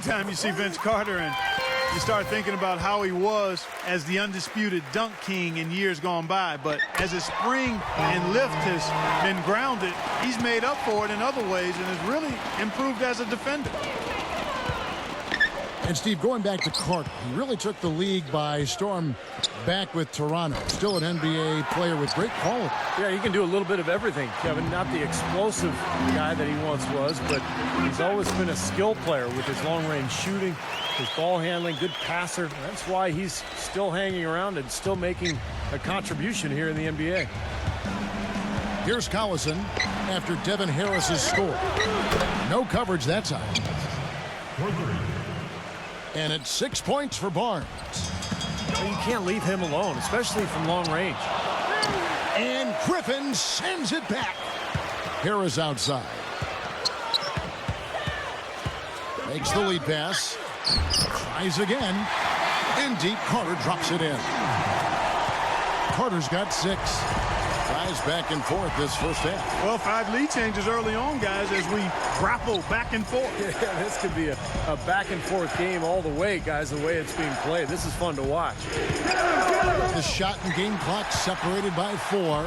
anytime you see Vince Carter and you start thinking about how he was as the undisputed dunk king in years gone by, but as his spring and lift has been grounded, he's made up for it in other ways and has really improved as a defender. And Steve, going back to Carter, he really took the league by storm back with Toronto. Still an NBA player with great quality. Yeah, he can do a little bit of everything, Kevin. Not the explosive guy that he once was, but he's always been a skill player with his long-range shooting, his ball handling, good passer. That's why he's still hanging around and still making a contribution here in the NBA. Here's Collison after Devin Harris's score. No coverage that time. And it's 6 points for Barnes. You can't leave him alone, especially from long range. And Griffin sends it back. Harris outside. Makes the lead pass. Tries again. In deep, Carter drops it in. Carter's got 6. Guys back and forth this first half. Well, 5 lead changes early on, guys, as we grapple back and forth. Yeah, this could be a back and forth game all the way, guys, the way it's being played. This is fun to watch. The shot and game clock separated by 4.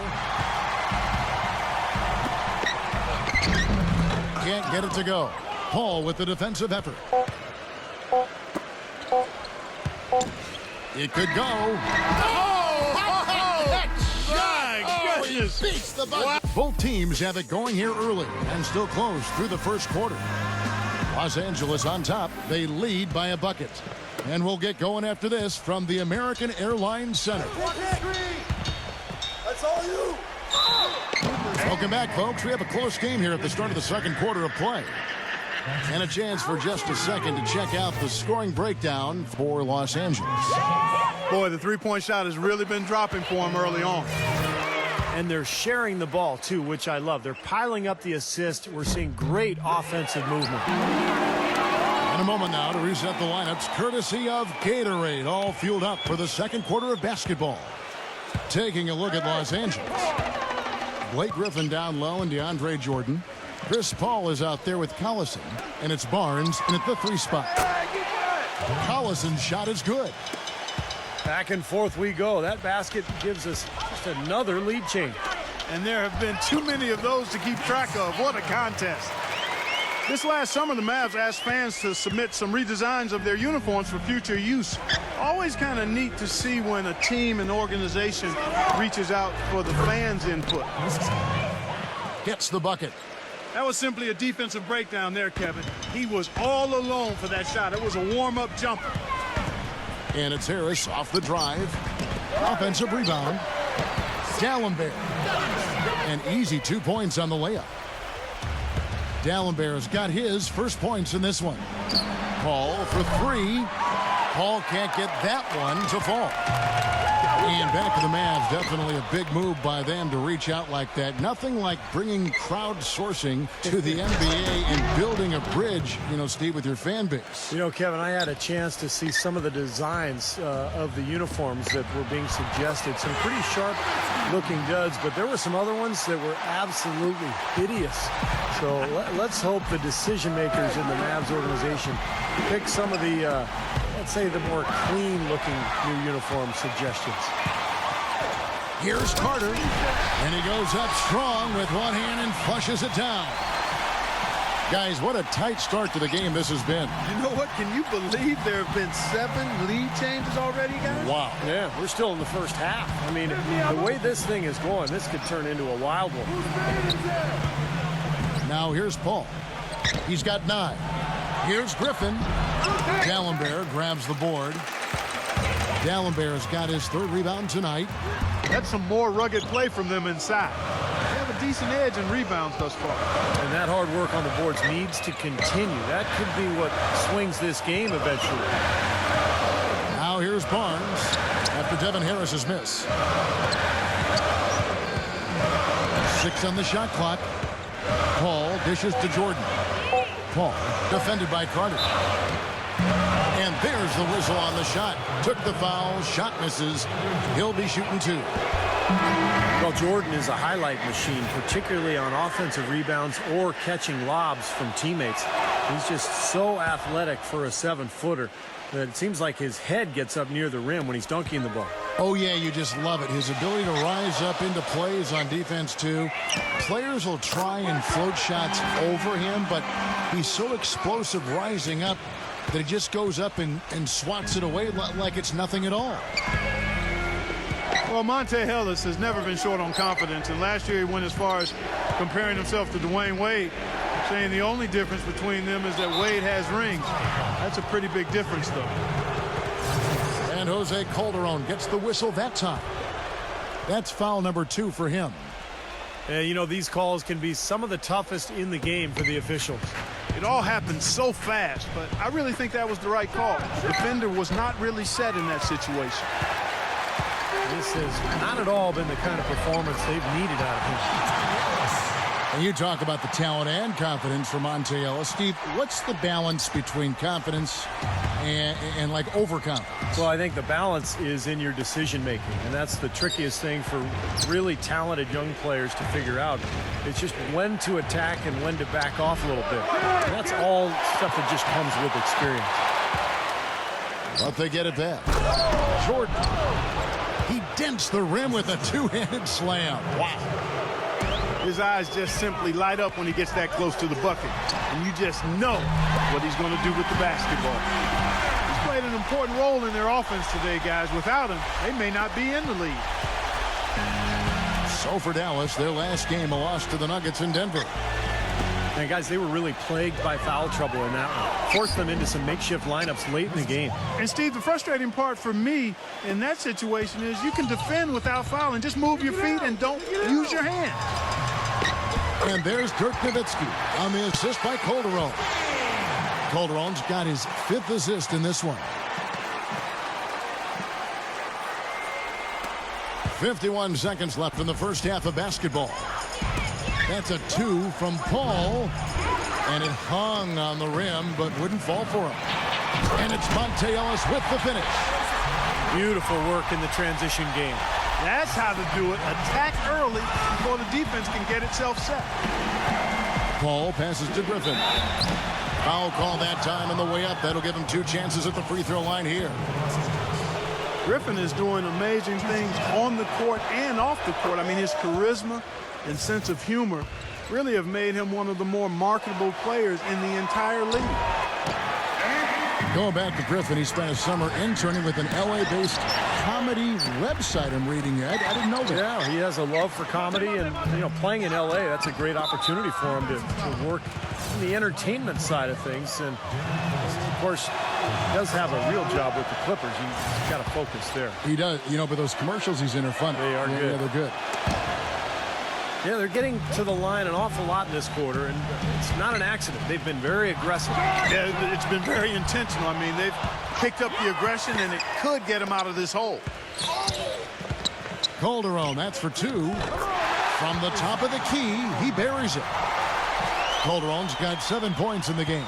Can't get it to go. Paul with the defensive effort. It could go. Beats the buzzer. Wow. Both teams have it going here early and still close through the first quarter. Los Angeles on top. They lead by a bucket. And we'll get going after this from the American Airlines Center. That's all you. Welcome back, folks. We have a close game here at the start of the second quarter of play. And a chance for just a second to check out the scoring breakdown for Los Angeles. Boy, the three-point shot has really been dropping for him early on. And they're sharing the ball, too, which I love. They're piling up the assist. We're seeing great offensive movement. In a moment now to reset the lineups, courtesy of Gatorade, all fueled up for the second quarter of basketball. Taking a look at Los Angeles. Blake Griffin down low and DeAndre Jordan. Chris Paul is out there with Collison, and it's Barnes in at the 3 spot. Collison's shot is good. Back and forth we go. That basket gives us just another lead change. And there have been too many of those to keep track of. What a contest. This last summer, the Mavs asked fans to submit some redesigns of their uniforms for future use. Always kind of neat to see when a team and organization reaches out for the fans' input. Gets the bucket. That was simply a defensive breakdown there, Kevin. He was all alone for that shot. It was a warm-up jumper. And it's Harris off the drive. Offensive rebound. Dallenberg. An easy 2 points on the layup. Dallenberg's got his first points in this one. Paul for 3. Paul can't get that one to fall. And back to the Mavs. Definitely a big move by them to reach out like that. Nothing like bringing crowdsourcing to the NBA and building a bridge, you know, Steve, with your fan base. You know, Kevin, I had a chance to see some of the designs of the uniforms that were being suggested. Some pretty sharp-looking duds, but there were some other ones that were absolutely hideous. So let's hope the decision-makers in the Mavs organization pick some of the let's say the more clean-looking new uniform suggestions. Here's Carter, and he goes up strong with one hand and flushes it down. Guys, what a tight start to the game this has been. You know what? Can you believe there have been 7 lead changes already, guys? Wow. Yeah, we're still in the first half. I mean, the way this thing is going, this could turn into a wild one. Now here's Paul. He's got 9. Here's Griffin. Dallenberg grabs the board. Dallenberg's got his 3rd rebound tonight. That's some more rugged play from them inside. They have a decent edge in rebounds thus far. And that hard work on the boards needs to continue. That could be what swings this game eventually. Now here's Barnes after Devin Harris's miss. 6 on the shot clock. Paul dishes to Jordan. Paul defended by Carter. And there's the whistle on the shot. Took the foul. Shot misses. He'll be shooting 2. Well, Jordan is a highlight machine, particularly on offensive rebounds or catching lobs from teammates. He's just so athletic for a 7-footer that it seems like his head gets up near the rim when he's dunking the ball. Oh, yeah, you just love it. His ability to rise up into plays on defense, too. Players will try and float shots over him, but he's so explosive rising up that he just goes up and swats it away like it's nothing at all. Well, Monte Ellis has never been short on confidence, and last year he went as far as comparing himself to Dwayne Wade, saying the only difference between them is that Wade has rings. That's a pretty big difference, though. And Jose Calderon gets the whistle that time. That's foul number 2 for him. You know, these calls can be some of the toughest in the game for the officials. It all happened so fast, but I really think that was the right call. The defender was not really set in that situation. This has not at all been the kind of performance they've needed out of him. And you talk about the talent and confidence for Monte Ellis. Steve, what's the balance between confidence and like overconfidence? Well, I think the balance is in your decision making, and that's the trickiest thing for really talented young players to figure out. It's just when to attack and when to back off a little bit. And that's all stuff that just comes with experience. But they get it back. Jordan. He dents the rim with a two-handed slam. Wow. His eyes just simply light up when he gets that close to the bucket. And you just know what he's going to do with the basketball. He's played an important role in their offense today, guys. Without him, they may not be in the league. So for Dallas, their last game, a loss to the Nuggets in Denver. And guys, they were really plagued by foul trouble in that one. Forced them into some makeshift lineups late in the game. And Steve, the frustrating part for me in that situation is you can defend without fouling. Just move your feet and don't use your hands. And there's Dirk Nowitzki on the assist by Calderon. Calderon's got his 5th assist in this one. 51 seconds left in the first half of basketball. That's a 2 from Paul. And it hung on the rim, but wouldn't fall for him. And it's Monte Ellis with the finish. Beautiful work in the transition game. That's how to do it. Attack early before the defense can get itself set. Paul passes to Griffin. Foul call that time on the way up. That'll give him 2 chances at the free throw line here. Griffin is doing amazing things on the court and off the court. I mean, his charisma and sense of humor really have made him one of the more marketable players in the entire league. Going back to Griffin, he spent a summer interning with an LA-based comedy website, I'm reading here. I didn't know that. Yeah, he has a love for comedy, and playing in LA, that's a great opportunity for him to work on the entertainment side of things. And of course, he does have a real job with the Clippers. He's got to focus there. He does, but those commercials he's in are fun. They are good. Yeah, they're good. Yeah, they're getting to the line an awful lot in this quarter, and it's not an accident. They've been very aggressive. Yeah, it's been very intentional. I mean, they've picked up the aggression, and it could get him out of this hole. Calderon, that's for 2. From the top of the key, he buries it. Calderon's got 7 points in the game.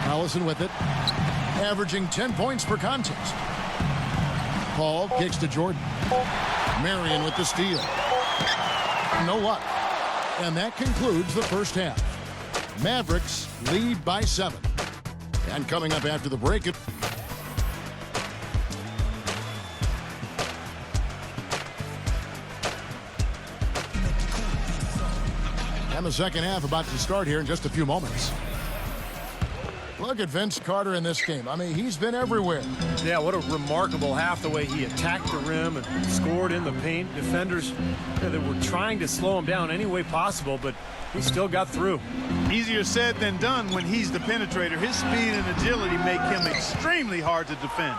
Allison with it, averaging 10 points per contest. Paul kicks to Jordan. Marion with the steal. No luck. And that concludes the first half. Mavericks lead by 7. And coming up after the break, and the second half about to start here in just a few moments. Look at Vince Carter in this game. I mean, he's been everywhere. Yeah, what a remarkable half, the way he attacked the rim and scored in the paint. Defenders that were trying to slow him down any way possible, but he still got through. Easier said than done when he's the penetrator. His speed and agility make him extremely hard to defend.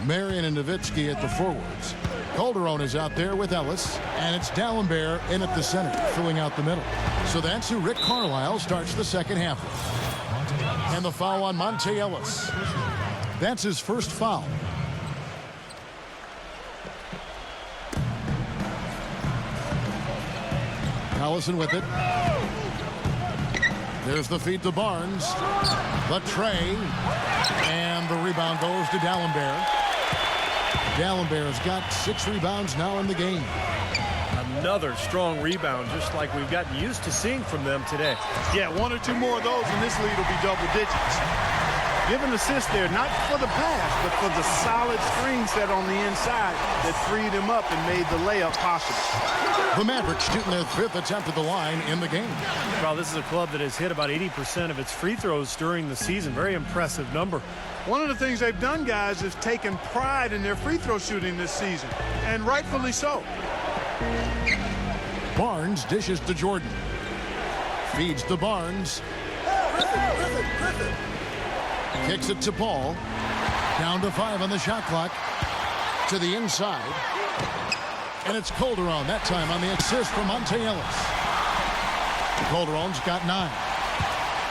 Marion and Nowitzki at the forwards. Calderon is out there with Ellis, and it's D'Alembert in at the center, filling out the middle. So that's who Rick Carlisle starts the second half with. And the foul on Monte Ellis. That's his first foul. Allison with it. There's the feed to Barnes. The tray. And the rebound goes to D'Alembert. Gallenberg's got 6 rebounds now in the game. Another strong rebound, just like we've gotten used to seeing from them today. Yeah, 1 or 2 more of those and this lead will be double digits. Give an assist there, not for the pass, but for the solid screen set on the inside that freed him up and made the layup possible. The Mavericks shooting their 5th attempt at the line in the game. Well, this is a club that has hit about 80% of its free throws during the season. Very impressive number. One of the things they've done, guys, is taken pride in their free throw shooting this season, and rightfully so. Barnes dishes to Jordan. Feeds to Barnes. Kicks it to Paul. Down to 5 on the shot clock. To the inside. And it's Calderon that time on the assist from Monte Ellis. Calderon's got 9.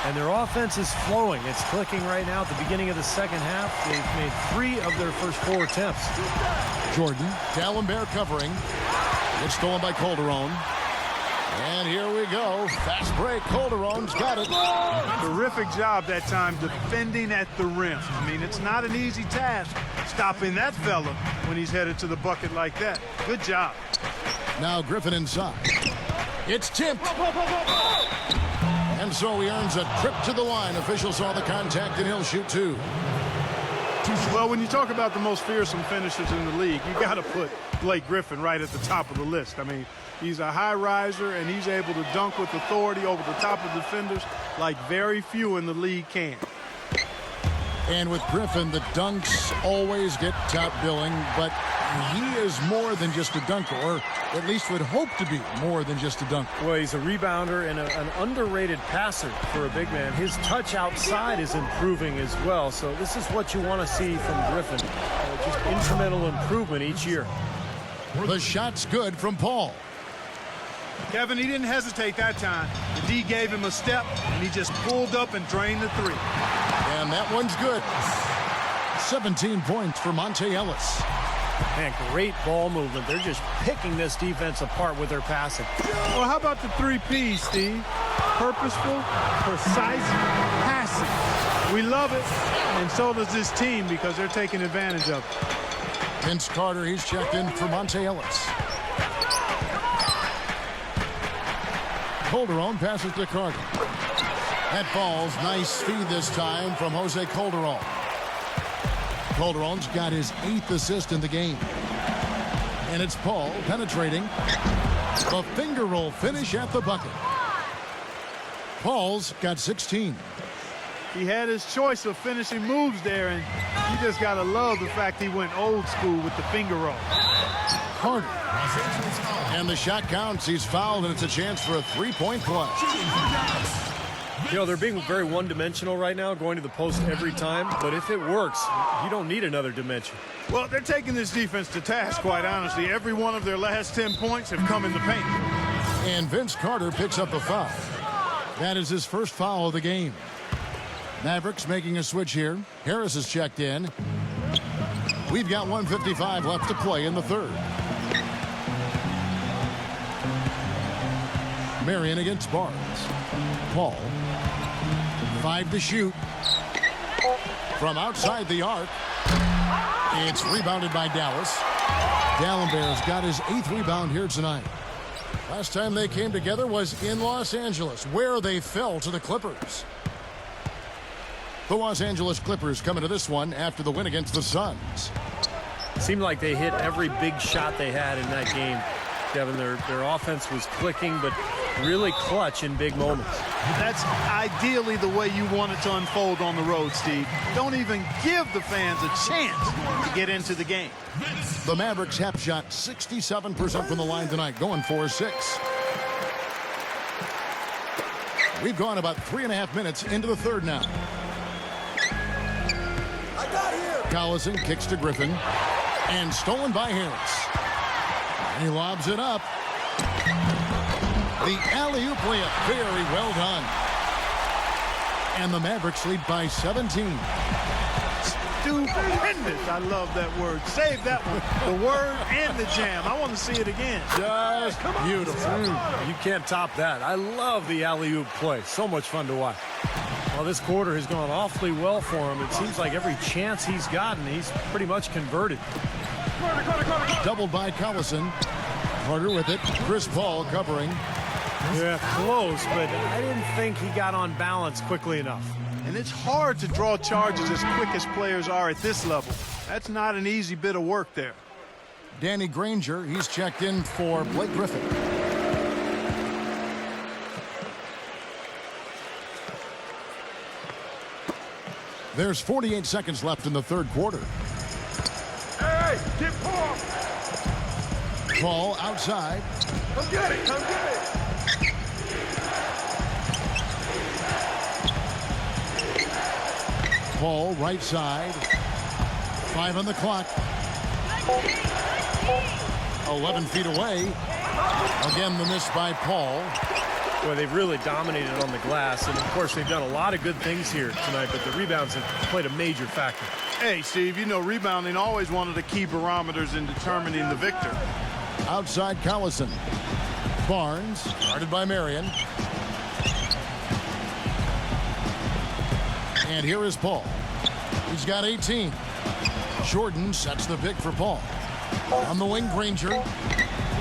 And their offense is flowing. It's clicking right now at the beginning of the second half. They've made 3 of their first 4 attempts. Jordan. Gallenberg covering. It's stolen by Calderon. And here we go. Fast break. Calderon's got it. Terrific job that time defending at the rim. I mean, it's not an easy task stopping that fella when he's headed to the bucket like that. Good job. Now Griffin inside. It's tipped. And so he earns a trip to the line. Officials saw the contact and he'll shoot 2. Well, when you talk about the most fearsome finishers in the league, you got to put Blake Griffin right at the top of the list. I mean, he's a high riser, and he's able to dunk with authority over the top of defenders like very few in the league can. And with Griffin, the dunks always get top billing, but he is more than just a dunker, or at least would hope to be more than just a dunker. Well, he's a rebounder and an underrated passer for a big man. His touch outside is improving as well, so this is what you want to see from Griffin. Just incremental improvement each year. The shot's good from Paul. Kevin, he didn't hesitate that time. The D gave him a step, and he just pulled up and drained the 3. And that one's good. 17 points for Monte Ellis. Man, great ball movement. They're just picking this defense apart with their passing. Well, how about the 3 P's, Steve? Purposeful, precise, passing. We love it, and so does this team because they're taking advantage of it. Vince Carter, he's checked in for Monte Ellis. Calderon passes to Carter. That falls. Nice feed this time from Jose Calderon. Calderon's got his 8th assist in the game. And it's Paul penetrating. A finger roll finish at the bucket. Paul's got 16. He had his choice of finishing moves there, and you just got to love the fact he went old school with the finger roll. Carter. And the shot counts. He's fouled, and it's a chance for a 3-point play. You know, they're being very one-dimensional right now, going to the post every time. But if it works, you don't need another dimension. Well, they're taking this defense to task, quite honestly. Every one of their last 10 points have come in the paint. And Vince Carter picks up a foul. That is his first foul of the game. Mavericks making a switch here. Harris is checked in. We've got 1:55 left to play in the 3rd. Marion against Barnes. Paul. 5 to shoot. From outside the arc. It's rebounded by Dallas. Gallenberg's got his 8th rebound here tonight. Last time they came together was in Los Angeles, where they fell to the Clippers. The Los Angeles Clippers coming to this one after the win against the Suns. Seemed like they hit every big shot they had in that game. Kevin, their offense was clicking, but really clutch in big moments. That's ideally the way you want it to unfold on the road, Steve. Don't even give the fans a chance to get into the game. The Mavericks have shot 67% from the line tonight, going 4-6. We've gone about 3.5 minutes into the 3rd now. Collison kicks to Griffin. And stolen by Harris. He lobs it up. The alley-oop layup, very well done. And the Mavericks lead by 17. Stupendous. I love that word. Save that one. The word and the jam. I want to see it again. Just beautiful. You can't top that. I love the alley-oop play. So much fun to watch. Well, this quarter has gone awfully well for him. It seems like every chance he's gotten, he's pretty much converted. Doubled by Collison. Carter with it. Chris Paul covering. Yeah, close, but I didn't think he got on balance quickly enough. And it's hard to draw charges as quick as players are at this level. That's not an easy bit of work there. Danny Granger, he's checked in for Blake Griffin. There's 48 seconds left in the third quarter. Hey, get Paul! Paul outside. Come get it, come get it! Paul right side. 5 on the clock. 11 feet away. Again, the miss by Paul. Boy, they've really dominated on the glass, and of course they've done a lot of good things here tonight, but the rebounds have played a major factor. Hey, Steve, you know rebounding always one of the key barometers in determining the victor. Outside Collison. Barnes, guarded by Marion. And here is Paul. He's got 18. Jordan sets the pick for Paul. On the wing, Granger.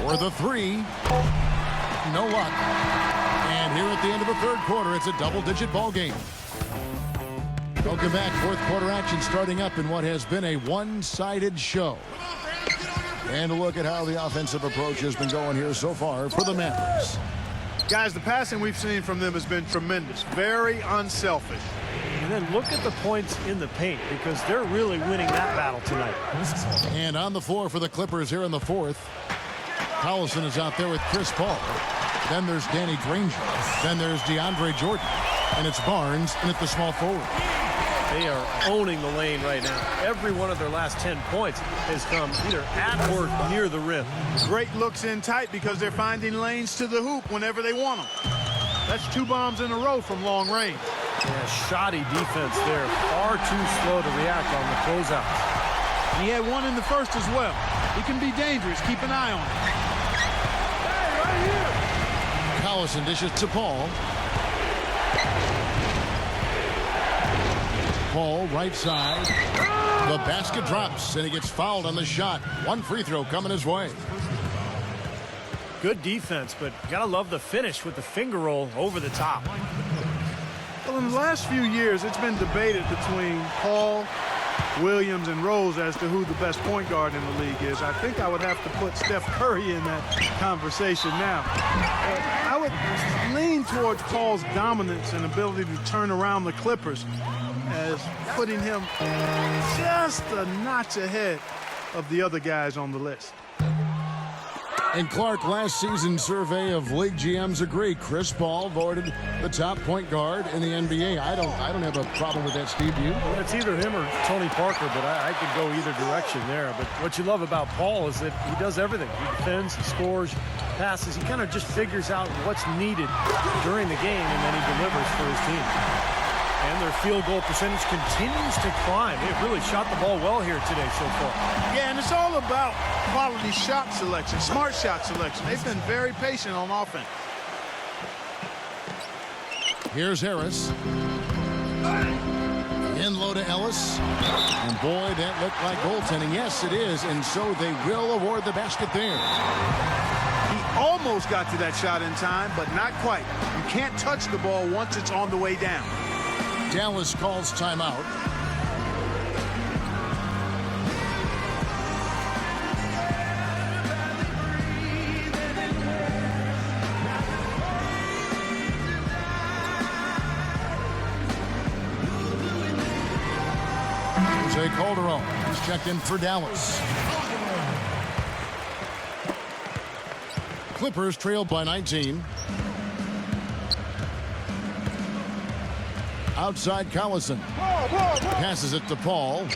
For the three. No luck. And here at the end of the third quarter, it's a double-digit ball game. Welcome back. Fourth quarter action starting up in what has been a one-sided show. And a look at how the offensive approach has been going here so far for the Mavericks. Guys, the passing we've seen from them has been tremendous. Very unselfish. And then look at the points in the paint, because they're really winning that battle tonight. And on the floor for the Clippers here in the fourth. Collison is out there with Chris Paul. Then there's Danny Granger. Then there's DeAndre Jordan. And it's Barnes in at the small forward. They are owning the lane right now. Every one of their last 10 points has come either at or near the rim. Great looks in tight because they're finding lanes to the hoop whenever they want them. That's 2 bombs in a row from long range. Yeah, shoddy defense there. Far too slow to react on the closeouts. He had one in the first as well. He can be dangerous. Keep an eye on him. Hey, right here. Collison dishes to Paul. Paul right side. The basket drops, and he gets fouled on the shot. One free throw coming his way. Good defense, but you gotta love the finish with the finger roll over the top. Well, in the last few years, it's been debated between Paul, Williams, and Rose as to who the best point guard in the league is. I think I would have to put Steph Curry in that conversation now. I would lean towards Paul's dominance and ability to turn around the Clippers as putting him just a notch ahead of the other guys on the list. And Clark, last season's survey of league GMs agree. Chris Paul voted the top point guard in the NBA. I don't have a problem with that, Steve. Do you? Well, it's either him or Tony Parker, but I could go either direction there. But what you love about Paul is that he does everything. He defends, he scores, passes. He kind of just figures out what's needed during the game, and then he delivers for his team. And their field goal percentage continues to climb. They've really shot the ball well here today so far. Yeah, and it's all about quality shot selection, smart shot selection. They've been very patient on offense. Here's Harris. In low to Ellis. And boy, that looked like goaltending. Yes, it is. And so they will award the basket there. He almost got to that shot in time, but not quite. You can't touch the ball once it's on the way down. Dallas calls timeout. Jose Calderon is checked in for Dallas. Clippers trailed by 19. Outside Collison. Passes it to Paul.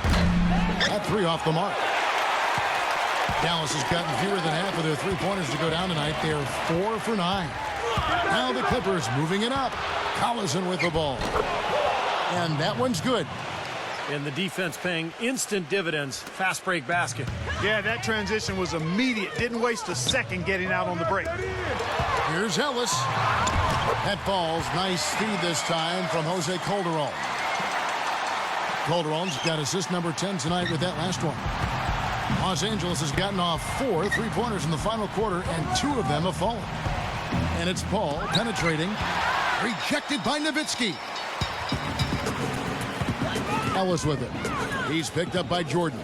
That 3 off the mark. Dallas has gotten fewer than half of their 3-pointers to go down tonight. They are 4 for 9. Now the Clippers moving it up. Collison with the ball. And that one's good. And the defense paying instant dividends. Fast break basket. Yeah, that transition was immediate. Didn't waste a second getting out on the break. Here's Ellis. That ball's nice feed this time from Jose Calderon. Calderon's got assist number 10 tonight with that last one. Los Angeles has gotten off 4 3-pointers in the final quarter, and 2 of them have fallen. And it's Paul penetrating. Rejected by Nowitzki. Ellis with it. He's picked up by Jordan.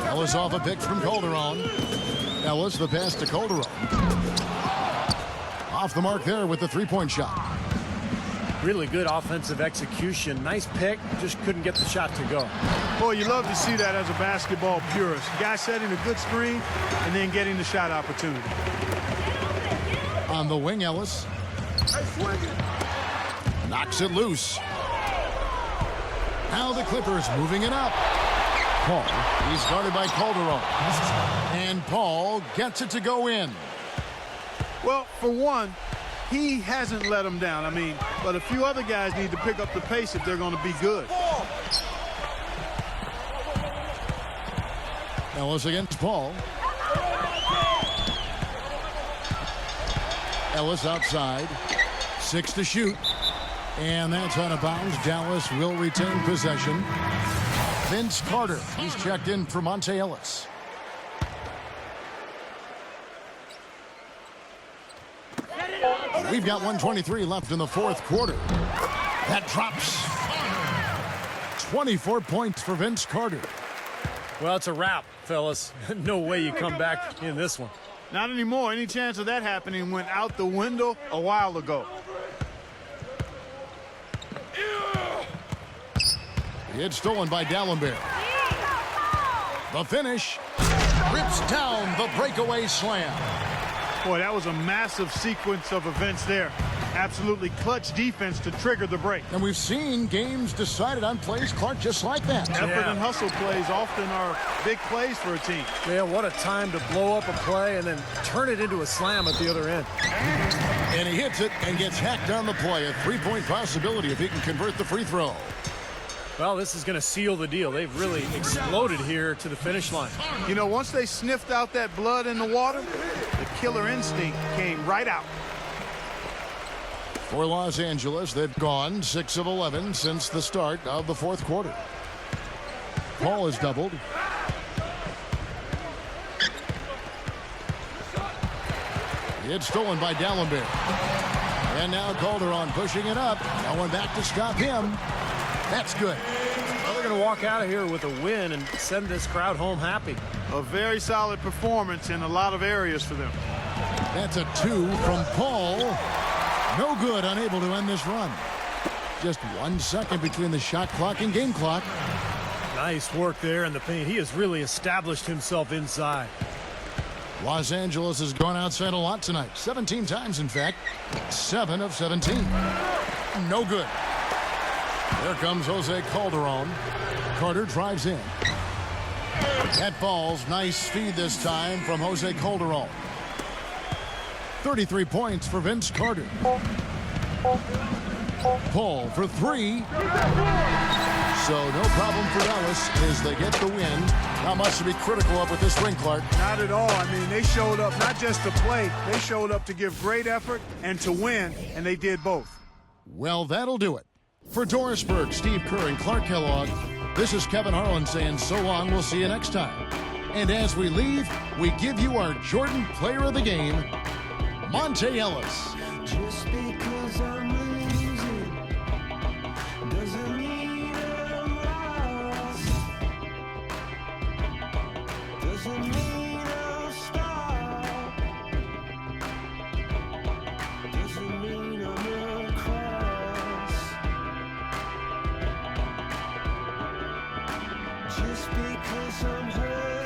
Ellis off a pick from Calderon. Ellis the pass to Calderon. Off the mark there with the 3-point shot. Really good offensive execution. Nice pick. Just couldn't get the shot to go. Boy, you love to see that as a basketball purist. Guy setting a good screen and then getting the shot opportunity. On the wing, Ellis. Knocks it loose. Now the Clippers moving it up. Paul, he's guarded by Calderon. And Paul gets it to go in. Well, for one, he hasn't let them down. I mean, but a few other guys need to pick up the pace if they're going to be good. Ellis against Paul. Ellis outside. 6 to shoot. And that's out of bounds. Dallas will retain possession. Vince Carter, he's checked in for Monte Ellis. We've got 1:23 left in the fourth quarter. That drops. 24 points for Vince Carter. Well, it's a wrap, fellas. No way you come back in this one. Not anymore. Any chance of that happening went out the window a while ago. It's stolen by Dallenberg. The finish. Rips down the breakaway slam. Boy, that was a massive sequence of events there. Absolutely clutch defense to trigger the break. And we've seen games decided on plays, Clark, just like that. Effort and hustle plays often are big plays for a team. Yeah, what a time to blow up a play and then turn it into a slam at the other end. And he hits it and gets hacked on the play. A 3-point possibility if he can convert the free throw. Well, this is going to seal the deal. They've really exploded here to the finish line. You know, once they sniffed out that blood in the water, the killer instinct came right out. For Los Angeles, they've gone 6 of 11 since the start of the fourth quarter. Paul is doubled. It's stolen by Dallenberg. And now Calderon pushing it up. No one back to stop him. That's good. Well, they're going to walk out of here with a win and send this crowd home happy. A very solid performance in a lot of areas for them. That's a 2 from Paul. No good, unable to end this run. Just 1 second between the shot clock and game clock. Nice work there in the paint. He has really established himself inside. Los Angeles has gone outside a lot tonight. 17 times, in fact. 7 of 17. No good. There comes Jose Calderon. Carter drives in. That falls. Nice feed this time from Jose Calderon. 33 points for Vince Carter. Paul for 3. So no problem for Dallas as they get the win. Not much to be critical of with this ring, Clark. Not at all. I mean, they showed up not just to play. They showed up to give great effort and to win, and they did both. Well, that'll do it. For Doris Burke, Steve Kerr, and Clark Kellogg, this is Kevin Harlan saying so long. We'll see you next time. And as we leave, we give you our Jordan Player of the Game, Monte Ellis. Just because I'm losing doesn't mean I'm lost. Doesn't mean I'll stop. Doesn't mean I'm across. Just because I'm hurt